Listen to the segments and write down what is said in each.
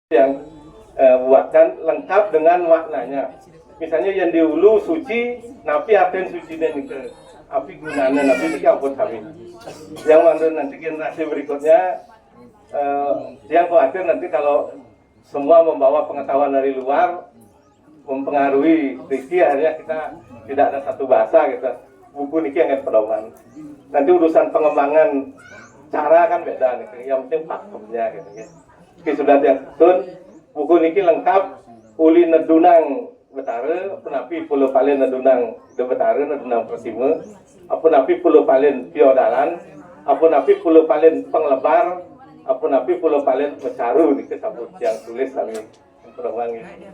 yang buatkan lengkap dengan maknanya. Misalnya yang di hulu suci, napi artian suci dan itu, api gunanya napi itu ampun kami. Yang mana nanti generasi berikutnya, yang khawatir nanti kalau semua membawa pengetahuan dari luar, mempengaruhi Niki, akhirnya kita tidak ada satu bahasa gitu. Buku Niki yang pedoman. Nanti urusan pengembangan cara kan beda nih, yang penting pakemnya gitu ya. Oke, sudah diatur buku Niki lengkap uli nedunang betara, penapi pulau palen nedunang de betara nedunang persima, apa napi pulau palen piodalan, apa napi pulau palen penglebar, apa napi pulau palen mecaru Niki sabut yang tulis kami pedoman ini.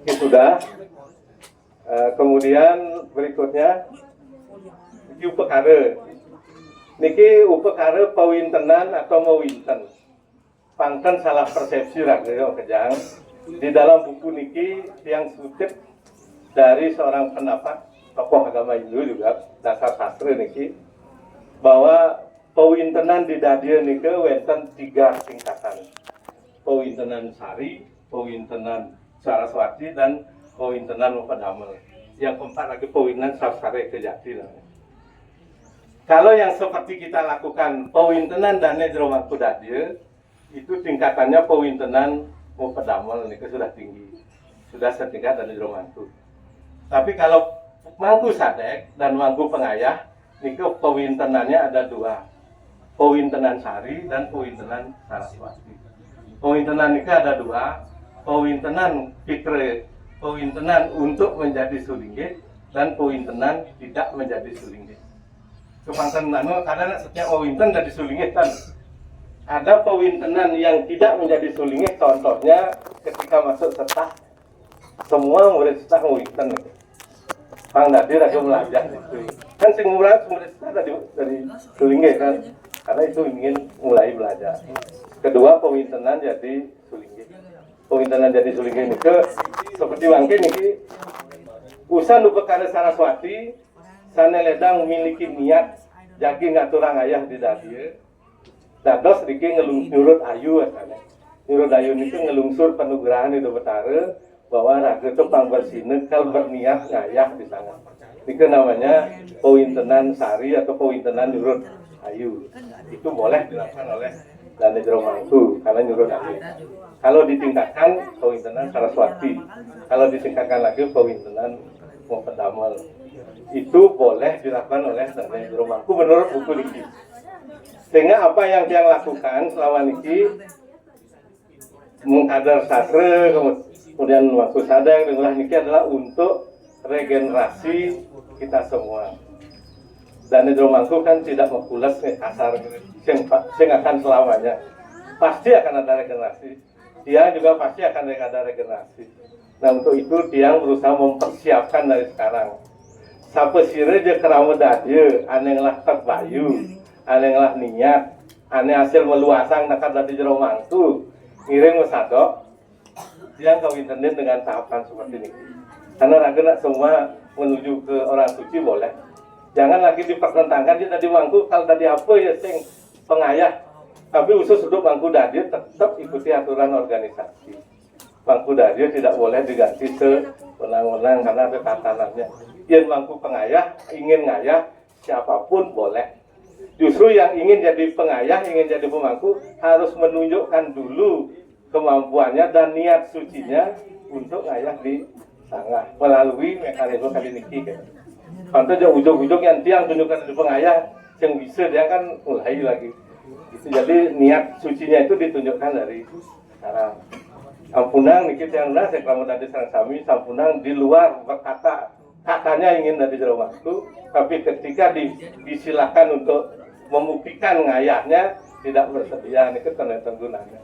Oke, sudah. Kemudian berikutnya Niki upekara. Niki upekara pawintenan atau mawinten. Pangkan salah persepsi rakyat kejang. Di dalam buku Niki yang sutip dari seorang pendapat tokoh agama Hindu juga dasar sastra Niki bahwa pawintenan di Dadia Niki wenten 3 tingkatan. Pawintenan Sari, pawintenan Saraswati, dan pawintenan Padamel. Yang keempat lagi pawintenan Sasare Kejati. Kalau yang seperti kita lakukan pawintenan dan Jero Mangku Dadia, itu tingkatannya pawintenan Padamel ini sudah tinggi, sudah setingkat dari Jero Mangku. Tapi kalau Mangku Sadek dan Mangku Pengayah, ini pawintenannya ada 2, pawintenan Sari dan pawintenan Saraswati. Pawintenan ini ada 2, pawintenan Pikre, pawintenan untuk menjadi sulinggih, dan pawintenan tidak menjadi sulinggih. Kepangkan karena setiap pawinten jadi sulinggih kan. Ada pawintenan yang tidak menjadi sulinggih, contohnya ketika masuk setah, semua murid setah pawinten. Pang Nadir agak belajar itu. Kan sing murid setah dari sulinggih kan, karena itu ingin mulai belajar. Kedua, pawintenan jadi sulinggih. Pawintenan jadi sulinggih ini seperti wangke niki usan upekara Saraswati saneledang memiliki niat jagi ngaturang ayah di Dadia. Dados diki nyurut ayu asane. Nyurut ayu itu ngelungsur penugrahan di betara bahwa raga itu pangbersine kal berniat ngayah di sana. Itu namanya pawintenan Sari atau pawintenan nyurut ayu. Itu boleh dilakukan oleh Dane Jero Mangku karena nyurut ayu. Kalau ditingkatkan pawintenan Saraswati, kalau ditingkatkan lagi pawintenan Padamel, itu boleh dilakukan oleh Dane Jero Mangku menurut buku Niki. Sehingga apa yang dia lakukan selama Niki mengkader sastra, kemudian waktu sadar dengan Niki adalah untuk regenerasi kita semua. Dan Jero Mangku kan tidak mengkulas kasar, yang akan selamanya. Pasti akan ada regenerasi. Dia juga pasti akan ada regenerasi. Nah untuk itu dia berusaha mempersiapkan dari sekarang. Sampai sire je kerama Dadia, anehlah terbayu, anehlah niat, aneh hasil meluasang nakat dari Jero Mangku, ngiring mesadok, dia kawintenin dengan tahapan seperti ini. Karena raga semua menuju ke orang suci boleh. Jangan lagi dipertentangkan dia tadi Mangku, kalau tadi apa ya sing pengayah. Tapi usus hidup Mangku Dadia tetap ikuti aturan organisasi. Mangku Dadia tidak boleh diganti sewenang-wenang karena ada tatanannya. Yang Mangku Pengayah ingin ngayah siapapun boleh. Justru yang ingin jadi pengayah, ingin jadi pemangku harus menunjukkan dulu kemampuannya dan niat sucinya untuk ngayah di sangah melalui mekanisme kali niki. Pantas jauh ujung-ujung yang tiang tunjukkan di pengayah yang bisa dia kan mulai lagi. Itu jadi niat sucinya itu ditunjukkan dari sekarang. Ampunang niki yang benar saya kalau tadi sareng sami sampunang di luar berkata katanya ingin dari Jero Mangku, tapi ketika disilakan untuk membuktikan ngayahnya tidak bersedia, ini kan gunanya.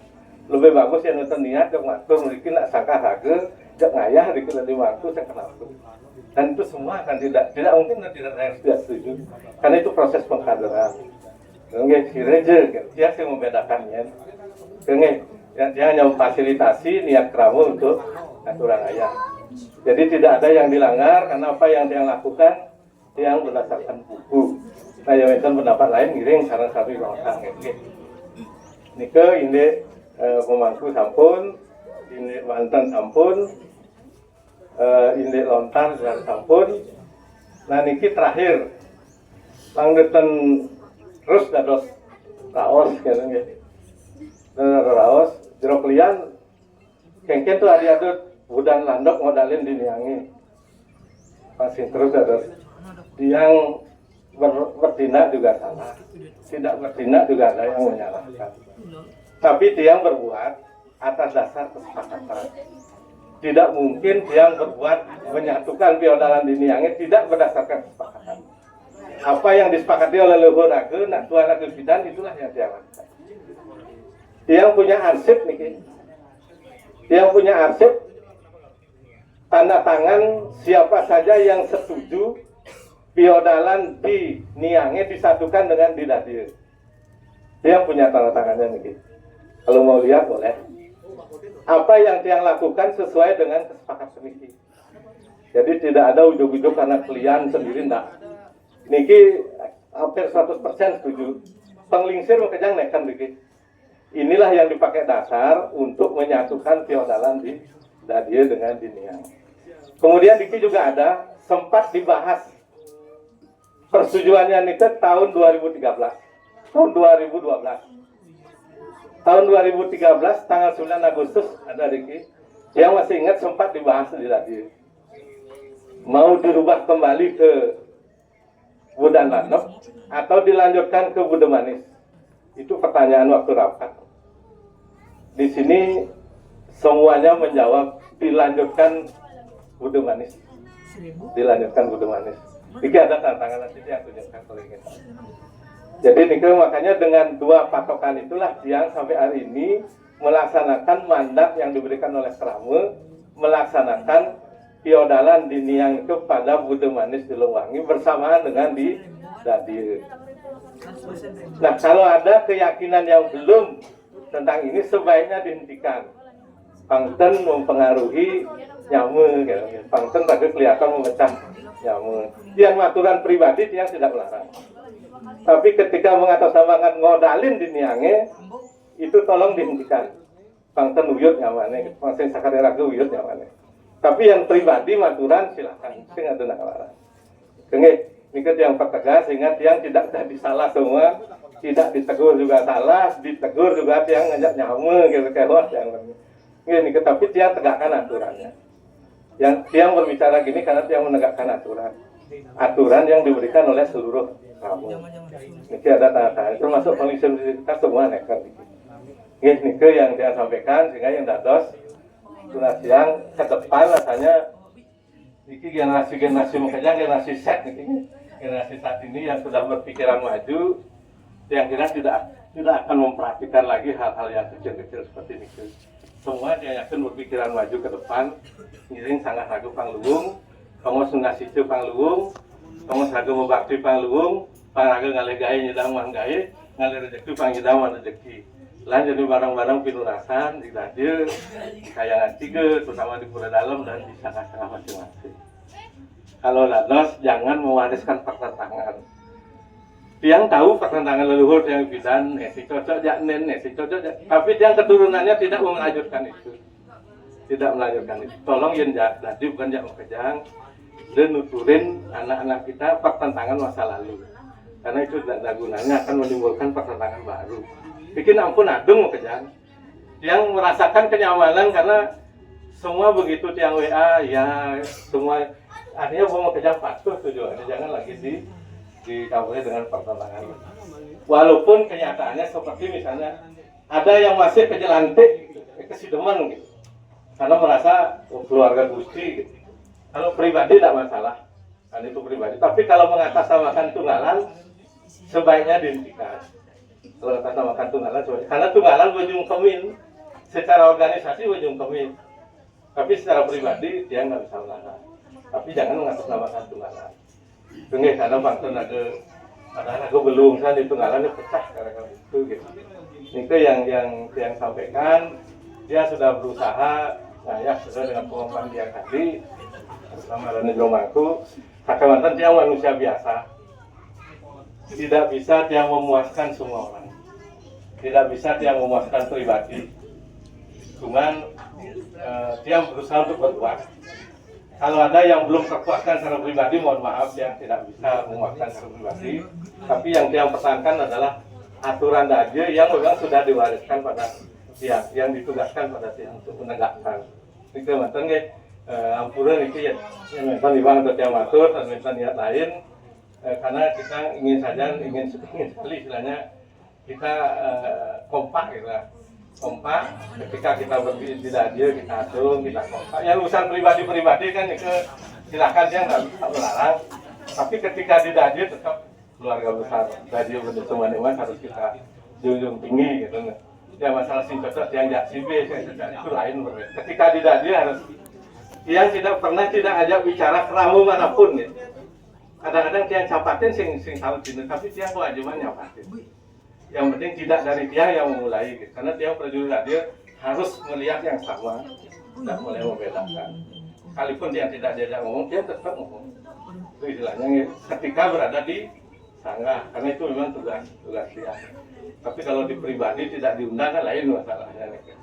Lebih bagus yang nonton niat yang ngatur mungkin nak sangka raga, jak ngayah di dari Mangku saya kenal tuh. Dan itu semua akan tidak mungkin tidak ada yang setuju, karena itu proses pengkaderan. Enggak kira-kira dia yang membedakannya. Enggak, dia hanya memfasilitasi niat keramu untuk aturan ayah. Jadi tidak ada yang dilanggar karena apa yang dia lakukan yang berdasarkan buku. Nah, yang pendapat lain ngiring karena kami lakukan gitu. Nike ini pemangku sampun, ini mantan sampun, ini lontar dan sampun. Nah niki terakhir, langgeten terus dados raos gitu ya. Raos jero klian kengken tuh adi-adut budan landok modalin diniangi. Masih terus dados yang bertindak juga salah, tidak bertindak juga ada yang menyalahkan. Tapi dia berbuat atas dasar kesepakatan. Tidak mungkin dia berbuat menyatukan feodalan diniangi tidak berdasarkan kesepakatan. Apa yang disepakati oleh leluhur raga, nak tuan raga bidan itulah yang dia lakukan. Dia punya arsip nih, dia punya arsip tanda tangan siapa saja yang setuju feodalan di Niange disatukan dengan di Dadir. Dia punya tanda tangannya nih. Kalau mau lihat boleh. Apa yang dia lakukan sesuai dengan kesepakatan ini. Jadi tidak ada ujuk-ujuk karena klien sendiri enggak. Niki hampir 100% setuju. Penglingsir makanya nekan dikit. Inilah yang dipakai dasar untuk menyatukan feodalan di Dadir dengan di Niange. Kemudian Diki juga ada sempat dibahas persetujuannya nikah tahun 2013, tahun 2012. Tahun 2013 tanggal 9 Agustus ada Diki yang masih ingat sempat dibahas di Dadir. Mau dirubah kembali ke Budan Landok atau dilanjutkan ke Bude Manis? Itu pertanyaan waktu rapat. Di sini semuanya menjawab dilanjutkan Bude Manis. Dilanjutkan Bude Manis. Ini ada tantangan nanti yang tunjukkan kalau ingin. Jadi Nike makanya dengan dua patokan itulah yang sampai hari ini melaksanakan mandat yang diberikan oleh Krame, melaksanakan feodalan di Niang itu pada Bude Manis di Lewangi bersamaan dengan di Dadir. Nah kalau ada keyakinan yang belum tentang ini sebaiknya dihentikan. Pangten mempengaruhi nyamu, gitu. Pangten tadi kelihatan memecah nyamu. Yang aturan pribadi yang tidak melarang. Tapi ketika mengatasnamakan ngodalin di Niange, itu tolong dihentikan. Pangten uyut nyawane, pangten sakarera ke uyut nyawane. Tapi yang pribadi maturan silakan, sing ada nakalarang. Kengge, niket yang pertegas sehingga yang tidak jadi salah semua, tidak ditegur juga salah, ditegur juga yang ngajak nyamu gitu kayak yang ini, tapi dia tegakkan aturannya. Yang dia berbicara gini karena dia menegakkan aturan yang diberikan oleh seluruh kamu. Ini ada tanda-tanda termasuk penelitian kita semua nekat. Ini yang dia sampaikan sehingga yang dados sudah siang ke depan rasanya ini generasi makanya generasi set ini generasi saat ini yang sudah berpikiran maju yang kira tidak akan memperhatikan lagi hal-hal yang kecil-kecil seperti ini. Semua dia yakin berpikiran maju ke depan. Ngiring sangat ragu pangluung, kamu sunasi cu pangluung, kamu ragu membakti pangluung, pangraga ngalih gawe nyedang manggae, ngalih rezeki panghidang rezeki. Lan jadi barang-barang pinurasan di Dadir, kayangan tiga, terutama di Pura Dalam dan di sana-sana masing-masing. Kalau dados jangan mewariskan pertentangan. Yang tahu pertentangan leluhur yang bidan, si cocok jaknen, si cocok jak. Tapi yang keturunannya tidak melanjutkan itu. Tidak melanjutkan itu. Tolong yang jadi bukan jak mekejang dan nuturin anak-anak kita pertentangan masa lalu. Karena itu tidak ada gunanya, akan menimbulkan pertentangan baru. Bikin ampun adung mekejang. Yang merasakan kenyamanan karena semua begitu tiang WA, ya semua artinya mau mekejang patuh tujuannya, jangan lagi dikawali dengan pertentangan. Walaupun kenyataannya seperti misalnya ada yang masih kejelantik, kesideman gitu, karena merasa keluarga Gusti gitu. Kalau pribadi tidak masalah, kan itu pribadi. Tapi kalau mengatasnamakan tunggalan, sebaiknya dihentikan. Kalau mengatasnamakan tunggalan, karena tunggalan wujung kemin, secara organisasi wujung kemin. Tapi secara pribadi dia nggak bisa melarang. Tapi jangan mengatasnamakan tunggalan. Tunggu karena bangsa ada belum kan itu ngalannya pecah karena itu gitu. Itu yang sampaikan dia sudah berusaha ya sudah dengan pengumuman dia tadi bersama dengan Jomangku. Kakawantan dia manusia biasa, tidak bisa dia memuaskan semua orang, tidak bisa dia memuaskan pribadi. cuman dia berusaha untuk berbuat. Kalau ada yang belum terpuaskan secara pribadi, mohon maaf ya, tidak bisa memuaskan secara pribadi. Tapi yang dia pertahankan adalah aturan daje yang memang sudah diwariskan pada pihak yang ditugaskan pada pihak untuk menegakkan. Ini kemantan ya, ampuran itu ya, yang Iwan atau yang matur dan niat lain, karena kita ingin sekali istilahnya kita kompak gitu lah. Kompak ketika kita berdiri di radio kita atur kita kompak ya urusan pribadi kan itu silakan dia nggak bisa melarang, tapi ketika di radio tetap keluarga besar radio semua nikmat harus kita junjung tinggi gitu ya. Masalah sing cocok yang jak si B itu lain berbeda. Ketika di radio harus yang tidak ajak bicara keramu manapun ya. Kadang-kadang dia capatin sing tahu sini tapi dia kewajiban nyapatin. Yang penting tidak dari dia yang memulai gitu. Karena dia prajurit radio harus melihat yang sama, tidak boleh membedakan. Sekalipun dia tidak diajak ngomong, dia tetap ngomong. Itu istilahnya gitu. Ketika berada di sangga, karena itu memang tugas dia. Tapi kalau di pribadi tidak diundang kan lain masalahnya. Gitu.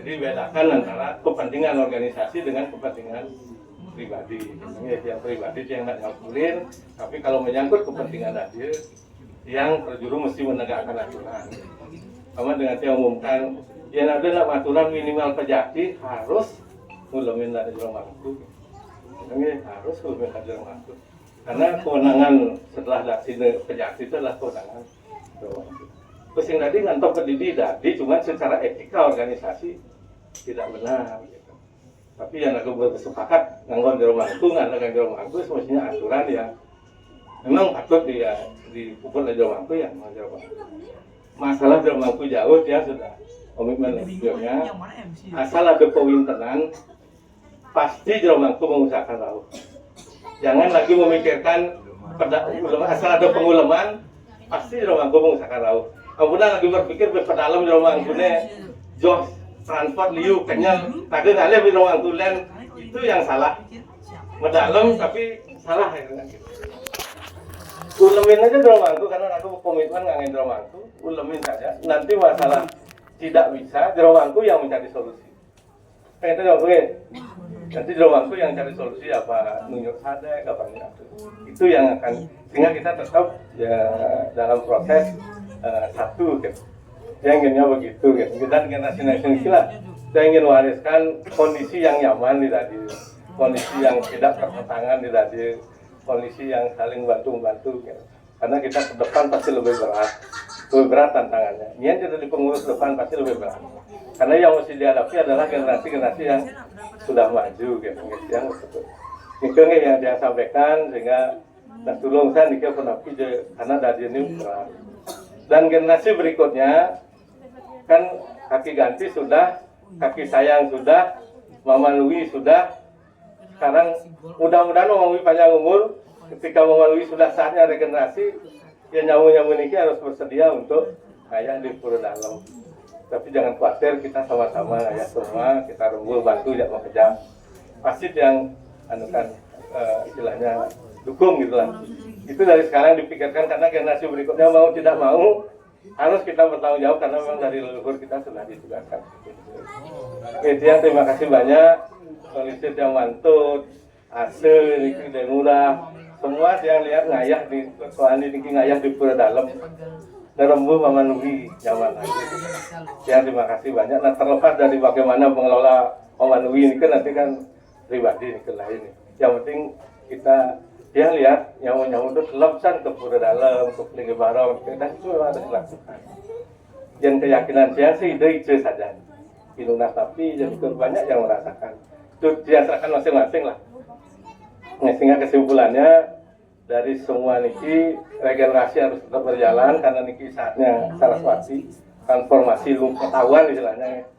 Jadi bedakan antara kepentingan organisasi dengan kepentingan pribadi. Yang pribadi yang tidak ngapurin, tapi kalau menyangkut kepentingan radio, yang perjuru mesti menegakkan aturan. Sama dengan dia umumkan, yang ada nak aturan minimal pejati harus ngulamin dari jurang waktu. Ini harus ngulamin dari jurang waktu. Karena kewenangan setelah daksi pejati itu adalah kewenangan. Terus yang tadi ngantok pendidi tadi cuma secara etika organisasi tidak benar. Gitu. Tapi yang aku bersepakat nganggon jurang waktu, nganggon jurang waktu semestinya aturan yang memang patut dia dipukul aja mangku ya, masalah dalam mangku jauh dia sudah komitmen lebihnya. Asal ada pewintenan, pasti dalam mangku mengusahakan laut. Jangan lagi memikirkan asal ada pengulaman, pasti dalam mangku mengusahakan laut. Kemudian lagi berpikir berpedalam dalam mangkunya, jos transport liu kenyal, tadi ngalih di dalam mangku itu yang salah. Mendalam tapi salah ya. Ulemin aja Dromangku karena aku komitmen ngangin Dromangku, ulemin saja. Nanti masalah tidak bisa Dromangku yang mencari solusi. Itu Dromangku. Nanti Dromangku yang cari solusi apa nunjuk sadek apa itu yang akan sehingga kita tetap ya dalam proses satu gitu. Yang inginnya begitu gitu. Kita generasi nasional kita ingin wariskan kondisi yang nyaman di radio, kondisi yang tidak tertentangan di radio. Kondisi yang saling bantu-bantu gitu. Karena kita ke depan pasti lebih berat tantangannya. Ini jadi pengurus depan pasti lebih berat. Karena yang mesti dihadapi adalah generasi-generasi yang sudah maju gitu. Yang itu yang dia sampaikan sehingga tolong saya nikah penapi karena dari ini berat. Dan generasi berikutnya kan kaki ganti sudah, kaki sayang sudah, Mama Lui sudah. Sekarang mudah-mudahan melalui panjang umur, ketika melalui sudah saatnya regenerasi, ya nyamu-nyamu ini harus bersedia untuk ayah di Pura Dalam. Tapi jangan khawatir, kita sama-sama ya semua, kita rembul bantu ya mau kerja. Pasti yang istilahnya dukung gitu lah. Itu dari sekarang dipikirkan karena generasi berikutnya mau tidak mau harus kita bertanggung jawab karena memang dari leluhur kita sudah ditugaskan. Oke, terima kasih banyak. Solicit yang mantut, hasil ini dan murah, semua yang lihat ngayah di soal ini ngayah di Pura Dalam, nerembuh memenuhi nyaman lagi. Ya terima kasih banyak. Nah terlepas dari bagaimana mengelola memenuhi ini kan nanti kan pribadi ini ke lain. Yang penting kita dia lihat nyamu itu lepsan ke Pura Dalam, ke Pelingi Barong, dan itu memang harus dilakukan. Yang keyakinan saya sih itu saja. Ilunas tapi jadi banyak yang merasakan. Itu dirasakan masing-masing lah. Nah, sehingga kesimpulannya dari semua niki regenerasi harus tetap berjalan karena niki saatnya Saraswati transformasi pengetahuan istilahnya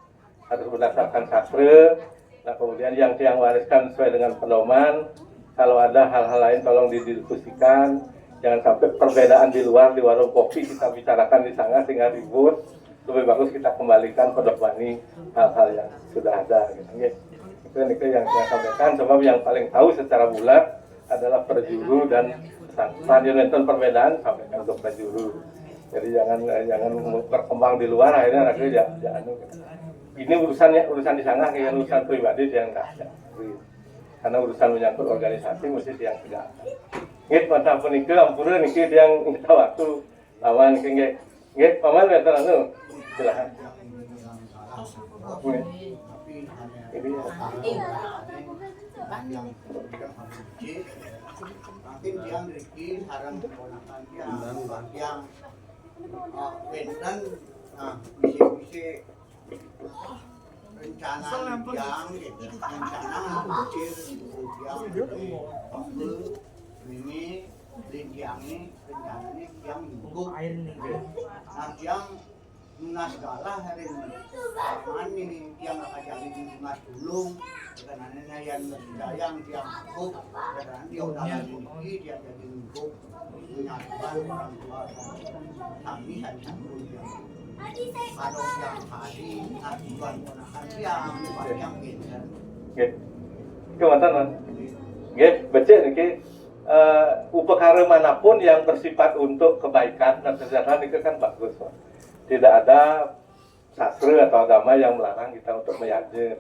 harus berdasarkan sastra. Nah kemudian yang wariskan sesuai dengan pedoman. Kalau ada hal-hal lain tolong didiskusikan. Jangan sampai perbedaan di luar di warung kopi kita bicarakan di sana sehingga ribut. Lebih bagus kita kembalikan pedofani hal-hal yang sudah ada. Gitu. Itu yang saya sampaikan, sebab yang paling tahu secara bulat adalah perjuru dan radio nonton perbedaan sampaikan ke perjuru. Jadi jangan berkembang di luar akhirnya rakyat jangan. ini urusan di sana kayak urusan pribadi yang enggak ada. Karena urusan menyangkut organisasi mesti yang tidak ada. Nggih, mantap punika ampura niki yang kita waktu lawan niki nggih. Nggih, paman wonten anu. Silakan. Ini mungkin yang Ricky sarang keponakan yang Bendan bisa rencana yang rencana kecil yang ini linjangnya rencananya yang minggu yang lunas galah hari ini yang akan jadi lunas dulu karena yang sayang yang cukup karena dia udah memiliki dia jadi cukup menyatukan orang tua kami hanya yang ada yang hari aturan ponakan yang pintar. Oke, mantan. Oke, baca niki upakara manapun yang bersifat untuk kebaikan dan kesejahteraan itu kan bagus, Pak. Tidak ada sastra atau agama yang melarang kita untuk meyaji,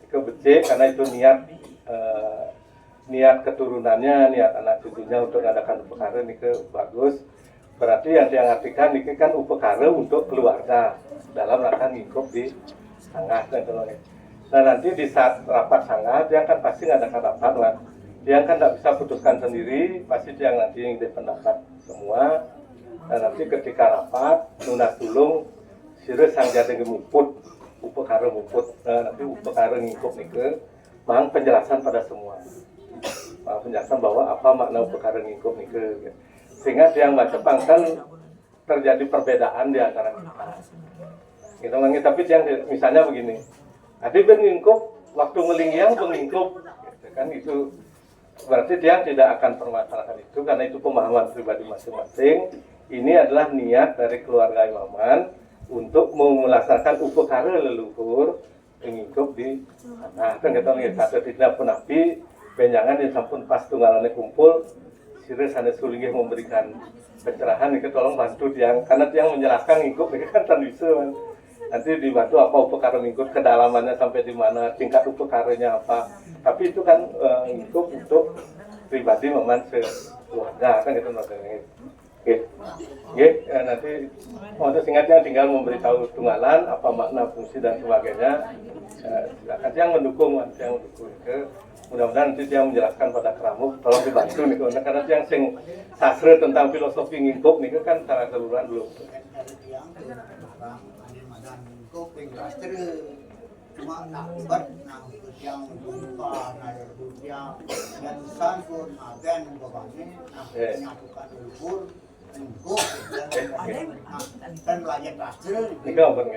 itu becik karena itu niat keturunannya, niat anak cucunya untuk mengadakan upakara ini bagus. Berarti yang diartikan ini kan upakara untuk keluarga dalam rangka ngikup di sangah. Nah nanti di saat rapat sangah dia kan pasti ngadakan rapat lah. Dia kan tidak bisa putuskan sendiri, pasti dia nanti yang pendapat semua. Dan nanti ketika rapat, lunas tulung, sirus sang jadi gemuput, upakara muput, nanti upakara ngikup nih mang penjelasan pada semua, mang penjelasan bahwa apa makna upakara ngikup nih sehingga yang baca pangkan terjadi perbedaan di antara kita. Gitu lagi, tapi yang misalnya begini, adi ngikup waktu melingiang mengikup, gitu kan itu. Berarti dia tidak akan permasalahan itu karena itu pemahaman pribadi masing-masing. Ini adalah niat dari keluarga imaman untuk melaksanakan upakara leluhur mengikup di sana. Kan kita lihat satu tidak pun api benjangan yang sampun pas tunggalannya kumpul sirih sana sulingnya memberikan pencerahan itu tolong bantu yang karena yang menjelaskan ngikup ini kan tan bisa kan. Nanti dibantu apa upakara ngikup kedalamannya sampai di mana tingkat upakaranya apa. Tapi itu kan ngikup untuk pribadi maman sekeluarga kan itu maksudnya. Oke, nanti untuk singkatnya tinggal memberitahu tunggalan apa makna fungsi dan sebagainya. Silakan yang mendukung, mudah-mudahan nanti dia menjelaskan pada keramu, tolong dibantu nih karena yang sing sastra tentang filosofi ngingkup nih kan secara keseluruhan belum. Cuma nakbat yang jumpa yang dan sangkut agen bapaknya menyatukan ulur untuk dan belajar pasir. Nikah pun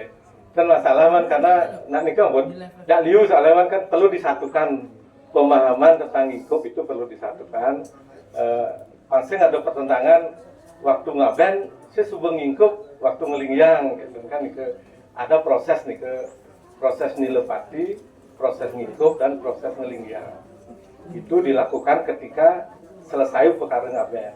kan masalah man karena nak nikah pun tidak liu soalnya man kan perlu disatukan pemahaman tentang ngikup itu perlu disatukan. Pasti ada pertentangan waktu ngaben saya subeng ngikup waktu ngelingyang gitu kan ada proses nih proses nilepati, proses ngikup dan proses ngelingyang. Itu dilakukan ketika selesai perkara ngaben.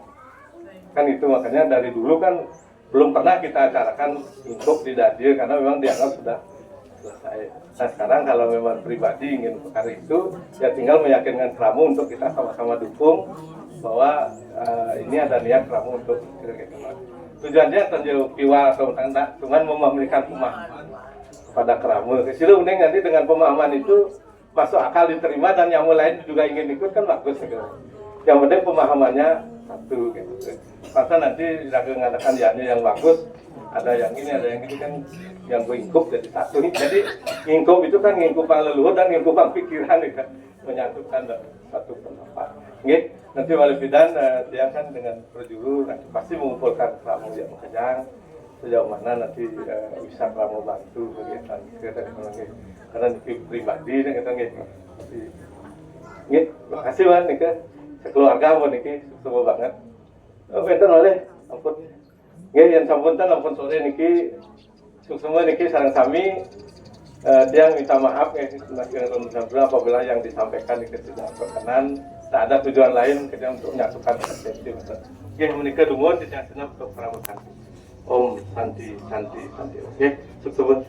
Kan itu makanya dari dulu kan belum pernah kita acarakan ngikup di dadir karena memang dianggap sudah selesai. Nah sekarang kalau memang pribadi ingin perkara itu, ya tinggal meyakinkan keramu untuk kita sama-sama dukung bahwa ini ada niat keramu untuk kita. Tujuannya tentu piwal atau tanda, cuman memberikan pemahaman pada keramu. Kesilu uning nanti dengan pemahaman itu masuk akal diterima dan yang lain juga ingin ikut kan bagus gitu. Yang penting pemahamannya satu gitu. Masa nanti jaga mengadakan yang bagus, ada yang ini, ada yang ini kan yang ngingkup jadi satu. Jadi ngingkup itu kan ngingkupan leluhur dan ngingkupan pikiran kan menyatukan satu pendapat. Nggih, nanti wali bidan dia kan dengan perjuru nanti pasti mengumpulkan keramu yang kejang. Sejauh mana nanti bisa kamu bantu kegiatan kita karena pribadi kita gitu. Nggih, makasih Wan nih sekeluarga pun niki semua banget. Benten oleh ampun. Nggih yang sampunten ampun sore niki semua niki sareng sami yang minta maaf apabila yang disampaikan niki tidak berkenan, tak ada tujuan lain kerja untuk menyatukan persepsi. Nggih menika dumur tidak senap untuk pramuka. Om Santi. Oke, sukses.